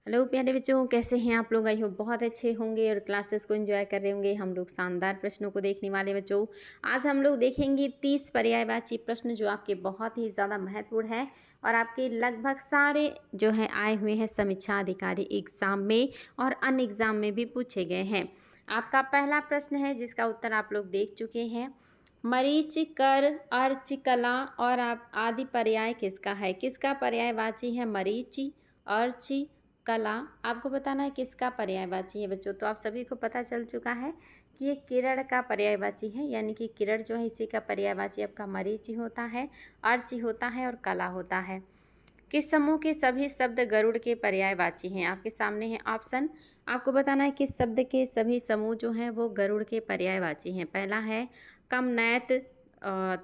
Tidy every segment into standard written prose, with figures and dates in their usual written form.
Hello प्यारे बच्चों, कैसे हैं आप लोग? आई होप बहुत अच्छे होंगे और क्लासेस को एंजॉय कर रहे होंगे। हम लोग शानदार प्रश्नों को देखने वाले बच्चों। आज हम लोग देखेंगे 30 पर्यायवाची प्रश्न जो आपके बहुत ही ज़्यादा महत्वपूर्ण है और आपके लगभग सारे जो है आए हुए हैं समीक्षा अधिकारी एग्ज़ाम में और अन्य एग्ज़ाम में भी पूछे गए हैं। आपका पहला प्रश्न है जिसका उत्तर आप लोग देख चुके हैं। मरीच, कर, अर्च, कला और आप आदि पर्याय किसका है? किसका पर्यायवाची है मरीचि, अर्ची, कला? आपको बताना है किसका पर्यायवाची है बच्चों। तो आप सभी को पता चल चुका है कि ये किरण का पर्यायवाची है, यानी कि किरण जो है इसी का पर्यायवाची आपका मरीचि होता है, अर्ची होता है और कला होता है। किस समूह के सभी शब्द गरुड़ के पर्यायवाची हैं? आपके सामने है ऑप्शन। आपको बताना है किस शब्द के सभी समूह जो हैं वो गरुड़ के पर्यायवाची हैं। पहला है कमनैत,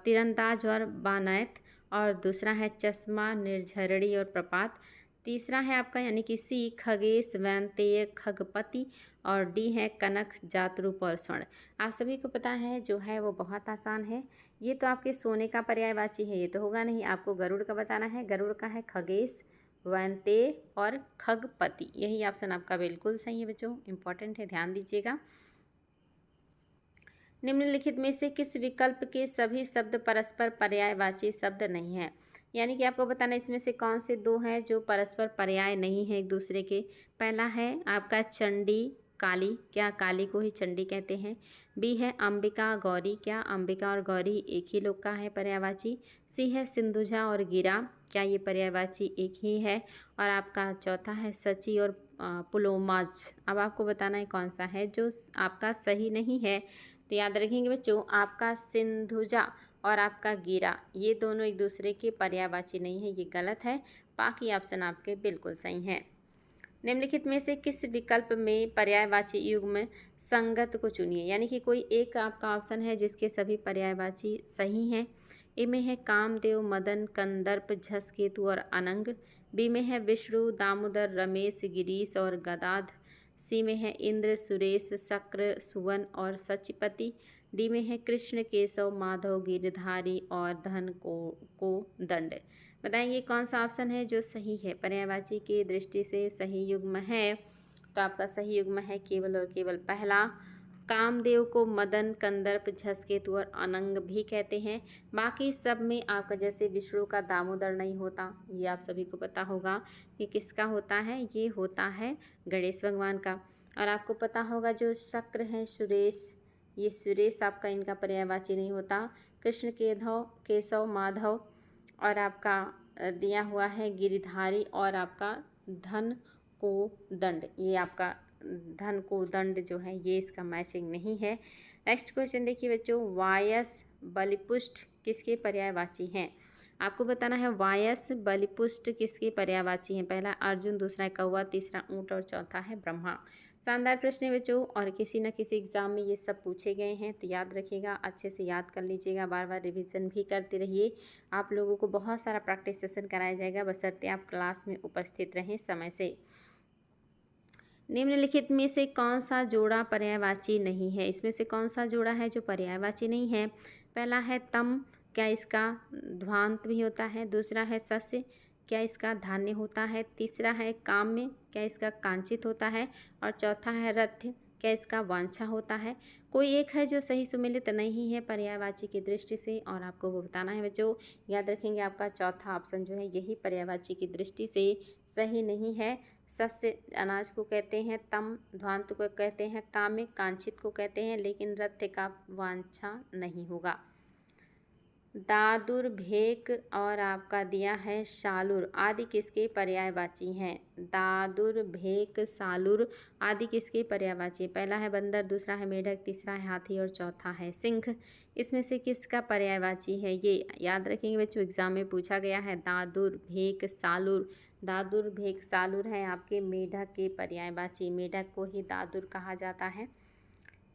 तीरंदाज और बानैत, और दूसरा है चश्मा, निर्झरणी और प्रपात। तीसरा है आपका यानी कि सी खगेश, वैनतेय, खगपति, और डी है कनक, जातरूप और स्वर्ण। आप सभी को पता है जो है वो बहुत आसान है। ये तो आपके सोने का पर्यायवाची है, ये तो होगा नहीं। आपको गरुड़ का बताना है। गरुड़ का है खगेश, वैनतेय और खगपति। यही ऑप्शन आपका बिल्कुल सही है बच्चों, इंपॉर्टेंट है, ध्यान दीजिएगा। निम्नलिखित में से किस विकल्प के सभी शब्द परस्पर पर्यायवाची शब्द नहीं है? यानी कि आपको बताना इसमें से कौन से दो हैं जो परस्पर पर्याय नहीं है एक दूसरे के। पहला है आपका चंडी, काली, क्या काली को ही चंडी कहते हैं? बी है अंबिका, गौरी, क्या अंबिका और गौरी एक ही लोग का है पर्यायवाची? सी है सिंधुजा और गिरा, क्या ये पर्यायवाची एक ही है? और आपका चौथा है सची और पुलोमाज। अब आपको बताना है कौन सा है जो आपका सही नहीं है। तो याद रखेंगे बच्चों, आपका सिंधुजा और आपका गिरा ये दोनों एक दूसरे के पर्यायवाची नहीं है, ये गलत है। बाकी ऑप्शन आपके बिल्कुल सही हैं। निम्नलिखित में से किस विकल्प में पर्यायवाची युग्म संगत को चुनिए? यानी कि कोई एक आपका ऑप्शन है जिसके सभी पर्यायवाची सही हैं। ए में है कामदेव, मदन, कंदर्प, झस, केतु और अनंग। बी में है विष्णु, दामोदर, रमेश, गिरीश और गदाध। सी में है इंद्र, सुरेश, शक्र, सुवन और सचिपति। डी में है कृष्ण, केशव, माधव, गिरधारी और धन को दंड। बताएंगे कौन सा ऑप्शन है जो सही है, पर्यायवाची की दृष्टि से सही युग्म है? तो आपका सही युग्म है केवल और केवल पहला। कामदेव को मदन, कंदर्प, झसकेतु और अनंग भी कहते हैं। बाकी सब में आपका जैसे विष्णु का दामोदर नहीं होता, ये आप सभी को पता होगा कि किसका होता है, ये होता है गणेश भगवान का। और आपको पता होगा जो शक्र है सुरेश, ये सुरेश आपका इनका पर्यायवाची नहीं होता। कृष्ण, केशव, माधव और आपका दिया हुआ है गिरिधारी और आपका धन को दंड, ये आपका धन को दंड जो है ये इसका मैचिंग नहीं है। नेक्स्ट क्वेश्चन देखिए बच्चों, वायस, बलिपुष्ट किसके पर्यायवाची हैं? आपको बताना है वायस, बलिपुष्ट किसके पर्यायवाची हैं। पहला अर्जुन, दूसरा है कौवा, तीसरा ऊंट और चौथा है ब्रह्मा। शानदार प्रश्न है बच्चों और किसी न किसी एग्जाम में ये सब पूछे गए हैं, तो याद रखिएगा, अच्छे से याद कर लीजिएगा, बार बार रिवीजन भी करते रहिए। आप लोगों को बहुत सारा प्रैक्टिस सेशन कराया जाएगा, बशर्ते आप क्लास में उपस्थित रहें समय से। निम्नलिखित में से कौन सा जोड़ा पर्यायवाची नहीं है? इसमें से कौन सा जोड़ा है जो पर्यायवाची नहीं है? पहला है तम, क्या इसका ध्वांत भी होता है? दूसरा है सस्य, क्या इसका धान्य होता है? तीसरा है काम्य, क्या इसका कांचित होता है? और चौथा है रथ, क्या इसका वांछा होता है? कोई एक है जो सही सुमेलित नहीं है पर्यायवाची की दृष्टि से, और आपको वो बताना है बच्चों। याद रखेंगे आपका चौथा ऑप्शन जो है यही पर्यायवाची की दृष्टि से सही नहीं है। सस्य अनाज को कहते हैं, तम ध्वांत को कहते हैं, काम्य कांचित को कहते हैं, लेकिन रथ का वांछा नहीं होगा। दादुर, भेक और आपका दिया है शालूर आदि किसके पर्यायवाची हैं? दादुर, भेक, सालूर आदि किसके पर्यायवाची? पहला है बंदर, दूसरा है मेढक, तीसरा है हाथी और चौथा है सिंह। इसमें से किसका पर्यायवाची है? ये याद रखेंगे बच्चों, एग्जाम में पूछा गया है। दादुर, भेक, सालूर। दादुर, भेक, सालूर है आपके मेढक के पर्यायवाची, मेढक को ही दादुर कहा जाता है।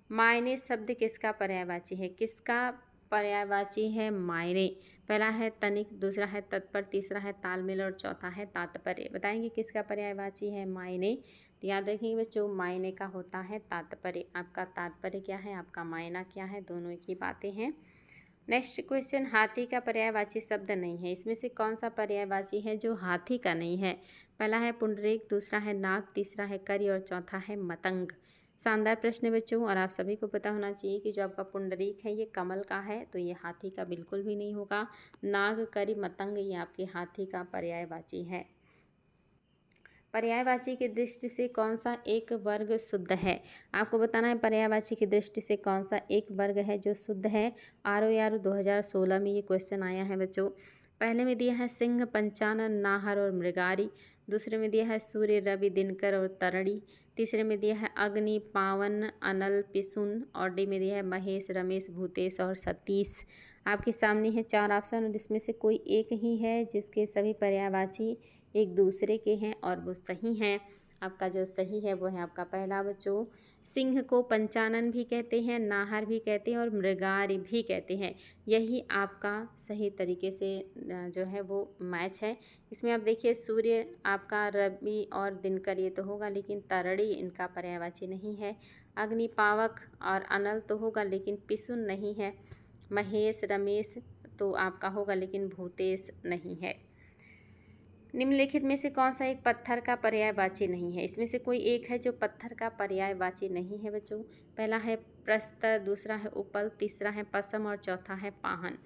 मायने शब्द किसका पर्यायवाची है? किसका पर्यायवाची है मायने? पहला है तनिक, दूसरा है तत्पर, तीसरा है तालमेल और चौथा है तात्पर्य। बताएंगे किसका पर्यायवाची है मायने? तो याद रखेंगे बच्चों, मायने का होता है तात्पर्य। आपका तात्पर्य क्या है, आपका मायना क्या है, दोनों एक ही बातें हैं। नेक्स्ट क्वेश्चन, हाथी का पर्यायवाची शब्द नहीं है। इसमें से कौन सा पर्यायवाची है जो हाथी का नहीं है? पहला है पुंडरीक, दूसरा है नाग, तीसरा है करी और चौथा है मतंग। शानदार प्रश्न है बच्चों, और आप सभी को पता होना चाहिए कि जो आपका पुंडरीक है ये कमल का है, तो ये हाथी का बिल्कुल भी नहीं होगा। नाग, करी, मतंग ये आपके हाथी का पर्यायवाची है। पर्यायवाची की दृष्टि से कौन सा एक वर्ग शुद्ध है? आपको बताना है पर्यायवाची की दृष्टि से कौन सा एक वर्ग है जो शुद्ध है। ROR 2016 में ये क्वेश्चन आया है बच्चों। पहले में दिया है सिंह, पंचानन, नाहर और मृगारी। दूसरे में दिया है सूर्य, रवि, दिनकर और तरणी। तीसरे में दिया है अग्नि, पावन, अनल, पिसुन। और डी में दिया है महेश, रमेश, भूतेश और सतीश। आपके सामने है 4 ऑप्शन और इसमें से कोई एक ही है जिसके सभी पर्यायवाची एक दूसरे के हैं और वो सही हैं। आपका जो सही है वो है आपका पहला बच्चों। सिंह को पंचानन भी कहते हैं, नाहर भी कहते हैं और मृगारी भी कहते हैं। यही आपका सही तरीके से जो है वो मैच है। इसमें आप देखिए सूर्य आपका, रवि और दिनकर ये तो होगा लेकिन तरणी इनका पर्यायवाची नहीं है। अग्नि, पावक और अनल तो होगा लेकिन पिसुन नहीं है। महेश, रमेश तो आपका होगा लेकिन भूतेश नहीं है। निम्नलिखित में से कौन सा एक पत्थर का पर्यायवाची नहीं है? इसमें से कोई एक है जो पत्थर का पर्यायवाची नहीं है बच्चों। पहला है प्रस्तर, दूसरा है उपल, तीसरा है पसम और चौथा है पाहन।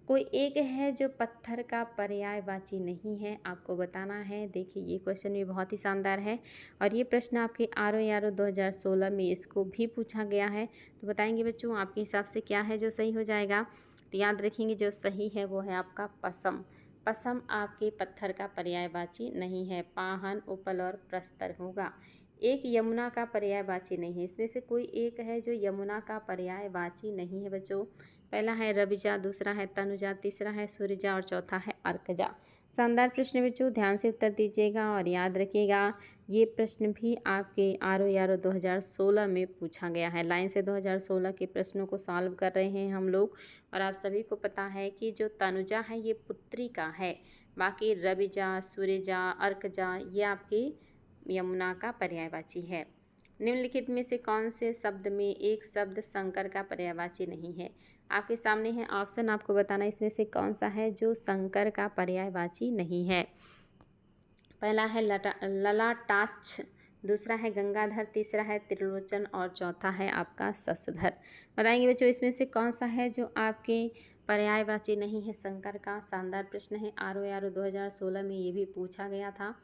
कोई एक है जो पत्थर का पर्यायवाची नहीं है, आपको बताना है। देखिए ये क्वेश्चन भी बहुत ही शानदार है और ये प्रश्न आपके ROR 2016 में इसको भी पूछा गया है। तो बताएंगे बच्चों आपके हिसाब से क्या है जो सही हो जाएगा। तो याद रखेंगे जो सही है वो है आपका पसम। पसम आपके पत्थर का पर्यायवाची नहीं है। पाहन, उपल और प्रस्तर होगा। एक यमुना का पर्यायवाची नहीं है। इसमें से कोई एक है जो यमुना का पर्यायवाची नहीं है बच्चों। पहला है रविजा, दूसरा है तनुजा, तीसरा है सूर्यजा और चौथा है अर्कजा। शानदार प्रश्न बच्चों, ध्यान से उत्तर दीजिएगा और याद रखिएगा ये प्रश्न भी आपके ROR 2016 में पूछा गया है। लाइन से 2016 के प्रश्नों को सॉल्व कर रहे हैं हम लोग। और आप सभी को पता है कि जो तनुजा है ये पुत्री का है। बाकी रविजा, सूर्यजा, अर्कजा ये आपकी यमुना का पर्यायवाची है। निम्नलिखित में से कौन से शब्द में एक शब्द शंकर का पर्यायवाची नहीं है? आपके सामने है ऑप्शन, आपको बताना इसमें से कौन सा है जो शंकर का पर्यायवाची नहीं है। पहला है ललाटाक्ष, दूसरा है गंगाधर, तीसरा है त्रिलोचन और चौथा है आपका शशधर। बताएंगे बच्चों इसमें से कौन सा है जो आपके पर्यायवाची नहीं है शंकर का। शानदार प्रश्न है, ROR 2016 में ये भी पूछा गया था।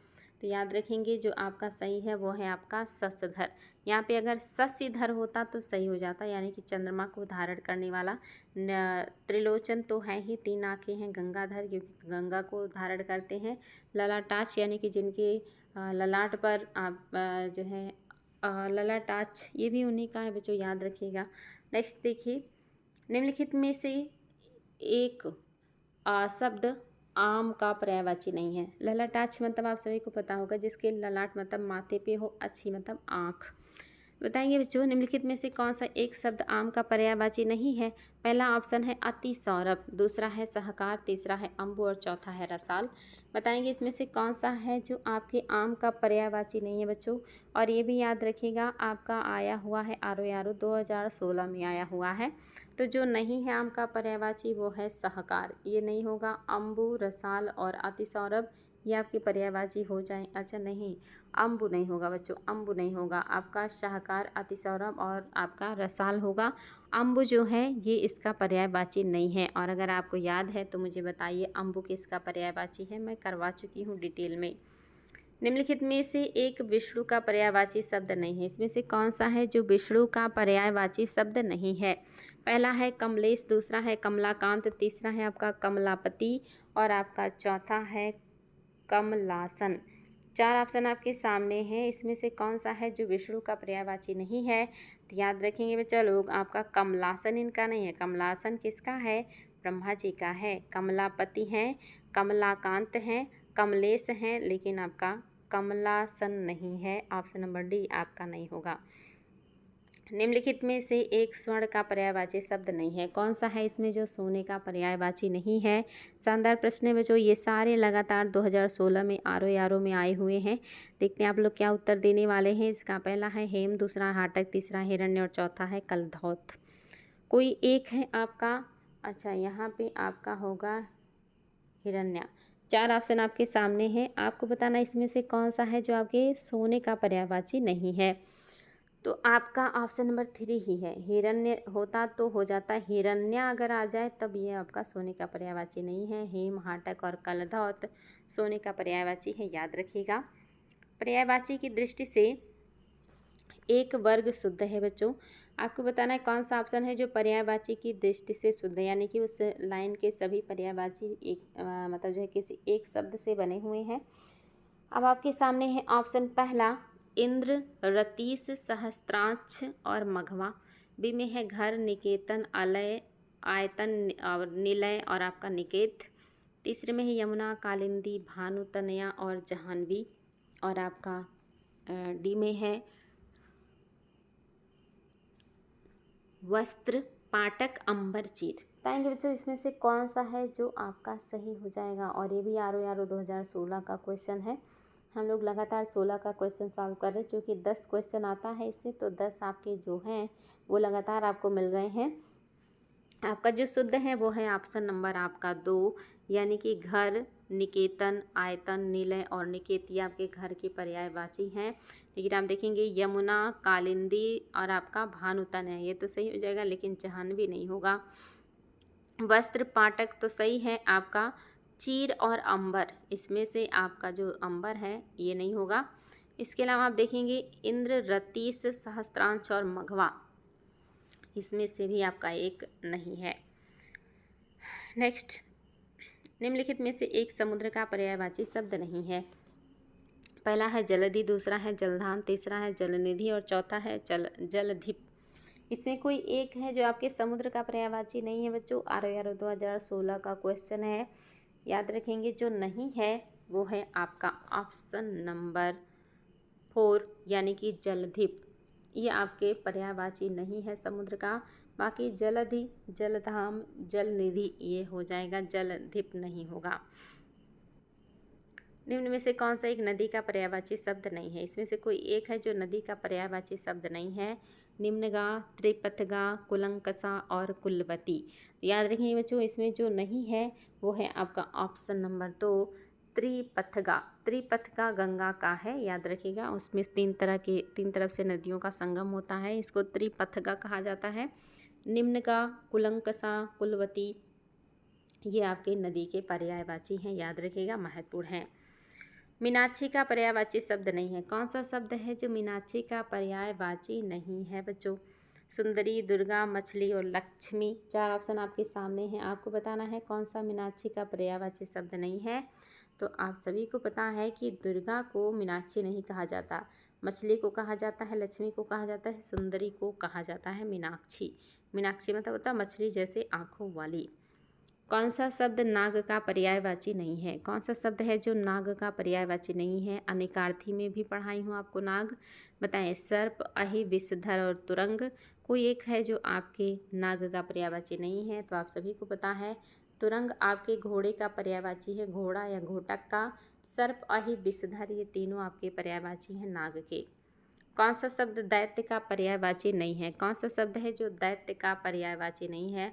तो याद रखेंगे जो आपका सही है वो है आपका शशधर। यहाँ पे अगर शशिधर होता तो सही हो जाता, यानी कि चंद्रमा को धारण करने वाला। त्रिलोचन तो है ही, 3 आँखें हैं। गंगाधर क्योंकि गंगा को धारण करते हैं। ललाटाक्ष यानी कि जिनके ललाट पर आप जो है ललाटाक्ष ये भी उन्हीं का है बच्चों, याद रखिएगा। नेक्स्ट देखिए, निम्नलिखित में से एक शब्द आम का पर्यायवाची नहीं है। ललाटाक्ष मतलब आप सभी को पता होगा जिसके ललाट मतलब माथे पे हो, अच्छी मतलब आँख। बताएंगे बच्चों निम्नलिखित में से कौन सा एक शब्द आम का पर्यायवाची नहीं है। पहला ऑप्शन है अति सौरभ, दूसरा है सहकार, तीसरा है अम्बु और चौथा है रसाल। बताएंगे इसमें से कौन सा है जो आपके आम का पर्यायवाची नहीं है बच्चों। और ये भी याद रखिएगा आपका आया हुआ है ROR 2016 में आया हुआ है। तो जो नहीं है आम का पर्यायवाची वो है सहकार, ये नहीं होगा। अम्बु, रसाल और अति सौरभ ये आपके पर्यायवाची हो जाए। अच्छा नहीं, अम्बु नहीं होगा बच्चों, अम्बु नहीं होगा। आपका शाहकार, अतिसौरभ और आपका रसाल होगा। अम्बु जो है ये इसका पर्यायवाची नहीं है। और अगर आपको याद है तो मुझे बताइए अम्बु किसका पर्यायवाची है, मैं करवा चुकी हूँ डिटेल में। निम्नलिखित में से एक विष्णु का पर्यायवाची शब्द नहीं है। इसमें से कौन सा है जो विष्णु का पर्यायवाची शब्द नहीं है? पहला है कमलेश, दूसरा है कमलाकांत, तीसरा है आपका कमलापति और आपका चौथा है कमलासन। 4 ऑप्शन आपके सामने हैं, इसमें से कौन सा है जो विष्णु का पर्यायवाची नहीं है? तो याद रखेंगे बच्चा लोग, आपका कमलासन इनका नहीं है। कमलासन किसका है? ब्रह्मा जी का है। कमलापति हैं, कमलाकांत हैं, कमलेश हैं, लेकिन आपका कमलासन नहीं है। ऑप्शन नंबर डी आपका नहीं होगा। निम्नलिखित में से एक स्वर्ण का पर्यायवाची शब्द नहीं है। कौन सा है इसमें जो सोने का पर्यायवाची नहीं है? शानदार प्रश्न है बच्चों, ये सारे लगातार 2016 में ROR में आए हुए हैं। देखते हैं आप लोग क्या उत्तर देने वाले हैं। इसका पहला है हेम, दूसरा हाटक, तीसरा हिरण्य और चौथा है कलधौत। कोई एक है आपका। अच्छा यहाँ पे आपका होगा हिरण्य। 4 ऑप्शन आपके सामने हैं, आपको बताना इसमें से कौन सा है जो आपके सोने का पर्यायवाची नहीं है। तो आपका ऑप्शन नंबर 3 ही है। हिरण्य होता तो हो जाता हिरण्या, अगर आ जाए तब ये आपका सोने का पर्यायवाची नहीं है। हेम, हाटक और कलधौत सोने का पर्यायवाची है, याद रखिएगा। पर्यायवाची की दृष्टि से एक वर्ग शुद्ध है बच्चों। आपको बताना है कौन सा ऑप्शन है जो पर्यायवाची की दृष्टि से शुद्ध है, यानी कि उस लाइन के सभी पर्यायवाची एक मतलब जो है किसी एक शब्द से बने हुए हैं। अब आपके सामने है ऑप्शन पहला इंद्र, रतीश, सहस्त्राक्ष और मघवा। बी में है घर, निकेतन, अलय, आयतन और निलय और आपका निकेत। तीसरे में है यमुना, कालिंदी, भानु, तनया और जाह्नवी। और आपका डी में है वस्त्र, पाटक, अंबर, चीर। बताएंगे बच्चों इसमें से कौन सा है जो आपका सही हो जाएगा। और ये भी आर 2016 का क्वेश्चन है। हम लोग लगातार 16 का क्वेश्चन सॉल्व कर रहे हैं, क्योंकि 10 क्वेश्चन आता है इससे, तो 10 आपके जो हैं वो लगातार आपको मिल रहे हैं। आपका जो शुद्ध है वो है ऑप्शन नंबर आपका 2, यानी कि घर, निकेतन, आयतन, निलय और निकेत, ये आपके घर के पर्यायवाची हैं। लेकिन आप देखेंगे यमुना, कालिंदी और आपका भानुतन है, ये तो सही हो जाएगा, लेकिन जाह्नवी नहीं होगा। वस्त्र, पाटक तो सही है आपका। चीर और अंबर, इसमें से आपका जो अंबर है ये नहीं होगा। इसके अलावा आप देखेंगे इंद्र, रतीश, सहस्त्रांश और मघवा, इसमें से भी आपका एक नहीं है। नेक्स्ट, निम्नलिखित में से एक समुद्र का पर्यायवाची शब्द नहीं है। पहला है जलधि, दूसरा है जलधाम, तीसरा है जलनिधि और चौथा है जलधिप। इसमें कोई एक है जो आपके समुद्र का पर्यायवाची नहीं है बच्चों। RO 2016 का क्वेश्चन है, याद रखेंगे। जो नहीं है वो है आपका ऑप्शन नंबर 4, यानी कि जलधिप। ये आपके पर्यायवाची नहीं है समुद्र का। बाकी जलधि, जलधाम, जलनिधि ये हो जाएगा, जलधिप नहीं होगा। निम्न में से कौन सा एक नदी का पर्यायवाची शब्द नहीं है। इसमें से कोई एक है जो नदी का पर्यायवाची शब्द नहीं है। निम्नगा, त्रिपथगा, कुलंकसा और कुलवती। याद रखिए बच्चों इसमें जो नहीं है वो है आपका ऑप्शन नंबर 2, त्रिपथगा। त्रिपथगा गंगा का है, याद रखिएगा। उसमें तीन तरफ से नदियों का संगम होता है, इसको त्रिपथगा कहा जाता है। निम्नगा, कुलंकसा, कुलवती ये आपके नदी के पर्यायवाची हैं, याद रखिएगा, महत्वपूर्ण हैं। मीनाक्षी का पर्यायवाची शब्द नहीं है। कौन सा शब्द है जो मीनाक्षी का पर्यायवाची नहीं है बच्चों। सुंदरी, दुर्गा, मछली और लक्ष्मी, 4 ऑप्शन आपके सामने हैं। आपको बताना है कौन सा मीनाक्षी का पर्यायवाची शब्द नहीं है। तो आप सभी को पता है कि दुर्गा को मीनाक्षी नहीं कहा जाता, मछली को कहा जाता है, लक्ष्मी को कहा जाता है, सुंदरी को कहा जाता है मीनाक्षी। मीनाक्षी मतलब होता है मछली जैसे आँखों वाली। कौन सा शब्द नाग का पर्यायवाची नहीं है। कौन सा शब्द है जो नाग का पर्यायवाची नहीं है। अनेकार्थी में भी पढ़ाई हूँ आपको नाग। बताएं सर्प, अहि, विषधर और तुरंग, कोई एक है जो आपके नाग का पर्यायवाची नहीं है। तो आप सभी को पता है तुरंग आपके घोड़े का पर्यायवाची है, घोड़ा या घोटक का। सर्प, अहि, विषधर ये तीनों आपके पर्यायवाची हैं नाग के। कौन सा शब्द दैत्य का पर्यायवाची नहीं है। कौन सा शब्द है जो दैत्य का पर्यायवाची नहीं है।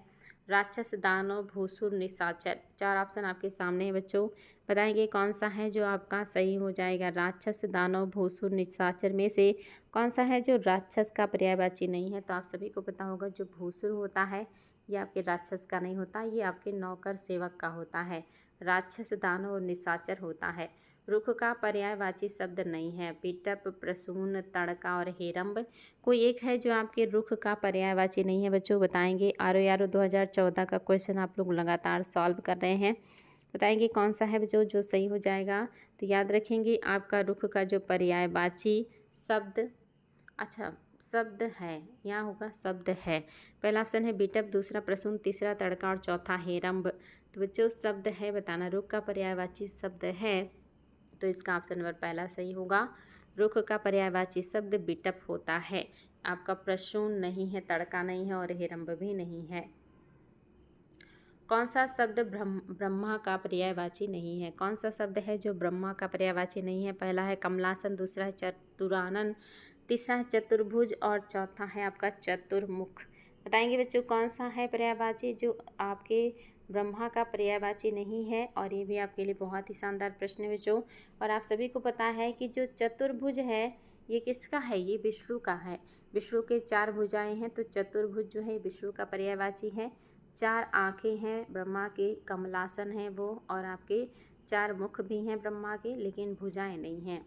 राक्षस, दानव, भूसुर, निशाचर, 4 ऑप्शन आपके सामने है बच्चों। बताएंगे कौन सा है जो आपका सही हो जाएगा। राक्षस, दानव, भूसुर, निशाचर में से कौन सा है जो राक्षस का पर्यायवाची नहीं है। तो आप सभी को पता होगा जो भूसुर होता है ये आपके राक्षस का नहीं होता, ये आपके नौकर सेवक का होता है। राक्षस, दानव और निशाचर होता है। रुख का पर्यायवाची शब्द नहीं है। पिटप, प्रसून, तड़का और हेरम्ब, कोई एक है जो आपके रुख का पर्यायवाची नहीं है बच्चों। बताएंगे RO 2014 का क्वेश्चन आप लोग लगातार सॉल्व कर रहे हैं। बताएंगे कौन सा है बच्चों जो सही हो जाएगा। तो याद रखेंगे आपका रुख का जो पर्यायवाची शब्द, अच्छा शब्द है, यहाँ होगा शब्द है। पहला ऑप्शन है बिटप, दूसरा प्रसून, तीसरा तड़का और चौथा हेरम्ब। तो बच्चों शब्द है बताना, रुख का पर्यायवाची शब्द है, तो इसका ऑप्शन नंबर पहला सही होगा। रुख का पर्यायवाची शब्द बिटप होता है। आपका प्रसून नहीं है, तड़का नहीं है और हेरम्ब भी नहीं है। कौन सा शब्द ब्रह्मा का पर्यायवाची नहीं है। कौन सा शब्द है जो ब्रह्मा का पर्यायवाची नहीं है। पहला है कमलासन, दूसरा है चतुरानन, तीसरा है चतुर्भुज और चौथा है आपका चतुर्मुख। बताएंगे बच्चों कौन सा है पर्यायवाची जो आपके ब्रह्मा का पर्यायवाची नहीं है। और ये भी आपके लिए बहुत ही शानदार प्रश्न है बच्चों। और आप सभी को पता है कि जो चतुर्भुज है ये किसका है, ये विष्णु का है। विष्णु के 4 भुजाएं हैं, तो चतुर्भुज जो है विष्णु का पर्यायवाची है। 4 आँखें हैं ब्रह्मा के, कमलासन है वो, और आपके 4 मुख भी हैं ब्रह्मा के, लेकिन भुजाएं नहीं हैं।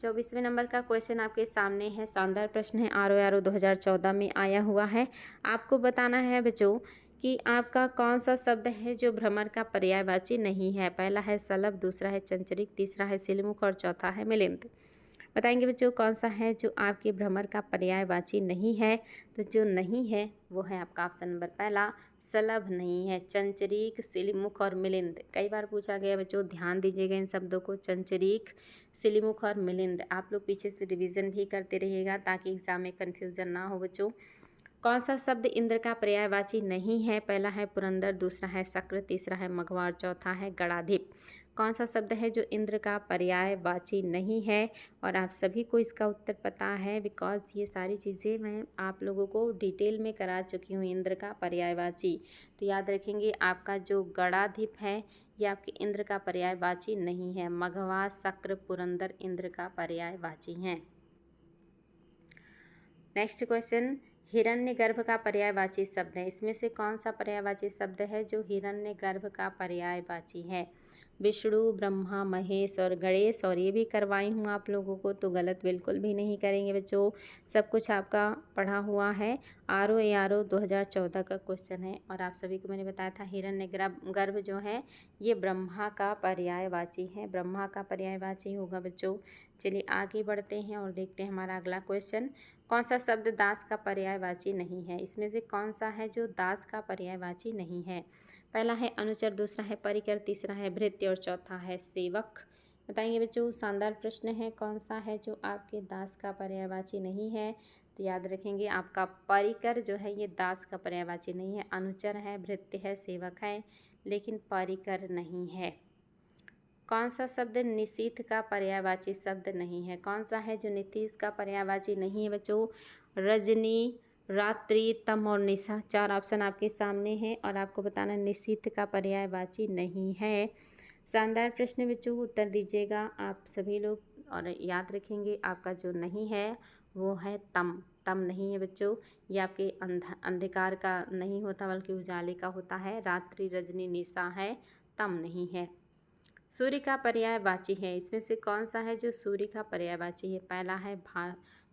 24वें नंबर का क्वेश्चन आपके सामने है, शानदार प्रश्न है, RORO 2014 में आया हुआ है। आपको बताना है बच्चों कि आपका कौन सा शब्द है जो भ्रमर का पर्यायवाची नहीं है। पहला है सलभ, दूसरा है चंचरिक, तीसरा है सिलमुख और चौथा है मिलिंद। बताएंगे बच्चों कौन सा है जो आपके भ्रमर का पर्यायवाची नहीं है। तो जो नहीं है वो है आपका ऑप्शन नंबर पहला, सलभ नहीं है, चंचरीक, सिलिमुख और मिलिंद। कई बार पूछा गया बच्चों, ध्यान दीजिएगा इन शब्दों को, चंचरीक, सिलिमुख और मिलिंद। आप लोग पीछे से रिवीजन भी करते रहिएगा ताकि एग्जाम में कन्फ्यूजन ना हो बच्चों। कौन सा शब्द इंद्र का पर्यायवाची नहीं है। पहला है पुरंदर, दूसरा है शक्र, तीसरा है मघवा और चौथा है गणाधिप। कौन सा शब्द है जो इंद्र का पर्यायवाची नहीं है। और आप सभी को इसका उत्तर पता है, बिकॉज ये सारी चीज़ें मैं आप लोगों को डिटेल में करा चुकी हूँ। इंद्र का पर्यायवाची तो याद रखेंगे, आपका जो गणाधिप है ये आपके इंद्र का पर्यायवाची नहीं है। मघवा, शक्र, पुरंदर इंद्र का पर्यायवाची हैं। नेक्स्ट क्वेश्चन, हिरण्यगर्भ का पर्यायवाची शब्द है। इसमें से कौन सा पर्यायवाची शब्द है जो हिरण्यगर्भ का पर्यायवाची है। विष्णु, ब्रह्मा, महेश और गणेश। और ये भी करवाई हूँ आप लोगों को, तो गलत बिल्कुल भी नहीं करेंगे बच्चों, सब कुछ आपका पढ़ा हुआ है। ROARO 2014 का क्वेश्चन है। और आप सभी को मैंने बताया था हिरण्यगर्भ जो है ये ब्रह्मा का पर्यायवाची है, ब्रह्मा का पर्यायवाची होगा बच्चों। चलिए आगे बढ़ते हैं और देखते हैं हमारा अगला क्वेश्चन, कौन सा शब्द दास का पर्यायवाची नहीं है। इसमें से कौन सा है जो दास का पर्यायवाची नहीं है। पहला है अनुचर, दूसरा है परिकर, तीसरा है भृत्य और चौथा है सेवक। बताएंगे बच्चों, शानदार प्रश्न है, कौन सा है जो आपके दास का पर्यायवाची नहीं है। तो याद रखेंगे आपका परिकर जो है ये दास का पर्यायवाची नहीं है। अनुचर है, भृत्य है, सेवक है, लेकिन परिकर नहीं है। कौन सा शब्द निशीथ का पर्यायवाची शब्द नहीं है। कौन सा है जो नीतीश का पर्यायवाची नहीं है बच्चों। रजनी, रात्रि, तम और निशा, 4 ऑप्शन आपके सामने हैं और आपको बताना निशीथ का पर्यायवाची नहीं है। शानदार प्रश्न बच्चों, उत्तर दीजिएगा आप सभी लोग। और याद रखेंगे आपका जो नहीं है वो है तम। तम नहीं है बच्चों, ये आपके अंधकार का नहीं होता बल्कि उजाले का होता है। रात्रि, रजनी, निशा है, तम नहीं है। सूर्य का पर्यायवाची है। इसमें से कौन सा है जो सूर्य का पर्यायवाची है। पहला है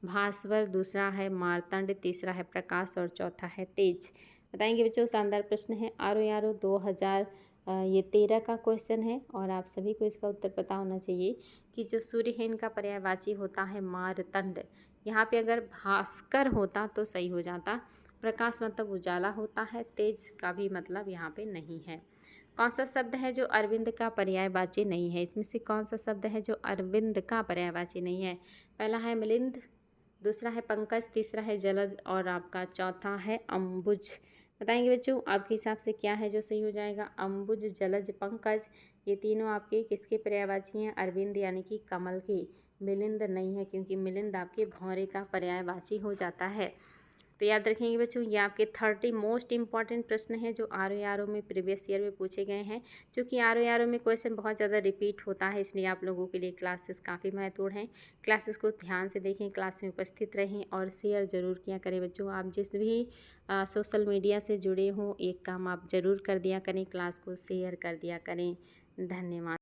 भास्वर, दूसरा है मार्तंड, तीसरा है प्रकाश और चौथा है तेज। बताएंगे बच्चों, शानदार प्रश्न है। RORO 2013 का क्वेश्चन है और आप सभी को इसका उत्तर पता होना चाहिए कि जो सूर्य है इनका पर्यायवाची होता है मार्तंड। यहाँ पे अगर भास्कर होता तो सही हो जाता। प्रकाश मतलब उजाला होता है, तेज का भी मतलब यहाँ पे नहीं है। कौन सा शब्द है जो अरविंद का पर्यायवाची नहीं है। इसमें से कौन सा शब्द है जो अरविंद का पर्यायवाची नहीं है। पहला है मिलिंद, दूसरा है पंकज, तीसरा है जलद और आपका चौथा है अम्बुज। बताएंगे बच्चों आपके हिसाब से क्या है जो सही हो जाएगा। अम्बुज, जलज, पंकज, ये तीनों आपके किसके पर्यायवाची हैं। अरविंद यानी कि कमल के। मिलिंद नहीं है क्योंकि मिलिंद आपके भौरे का पर्यायवाची हो जाता है। तो याद रखेंगे बच्चों, ये आपके 30 मोस्ट इंपॉर्टेंट प्रश्न हैं जो RORO में प्रीवियस ईयर में पूछे गए हैं। क्योंकि RORO में क्वेश्चन बहुत ज़्यादा रिपीट होता है, इसलिए आप लोगों के लिए क्लासेस काफ़ी महत्वपूर्ण हैं। क्लासेस को ध्यान से देखें, क्लास में उपस्थित रहें और शेयर ज़रूर किया करें बच्चों। आप जिस भी सोशल मीडिया से जुड़े हों, एक काम आप ज़रूर कर दिया करें, क्लास को शेयर कर दिया करें। धन्यवाद।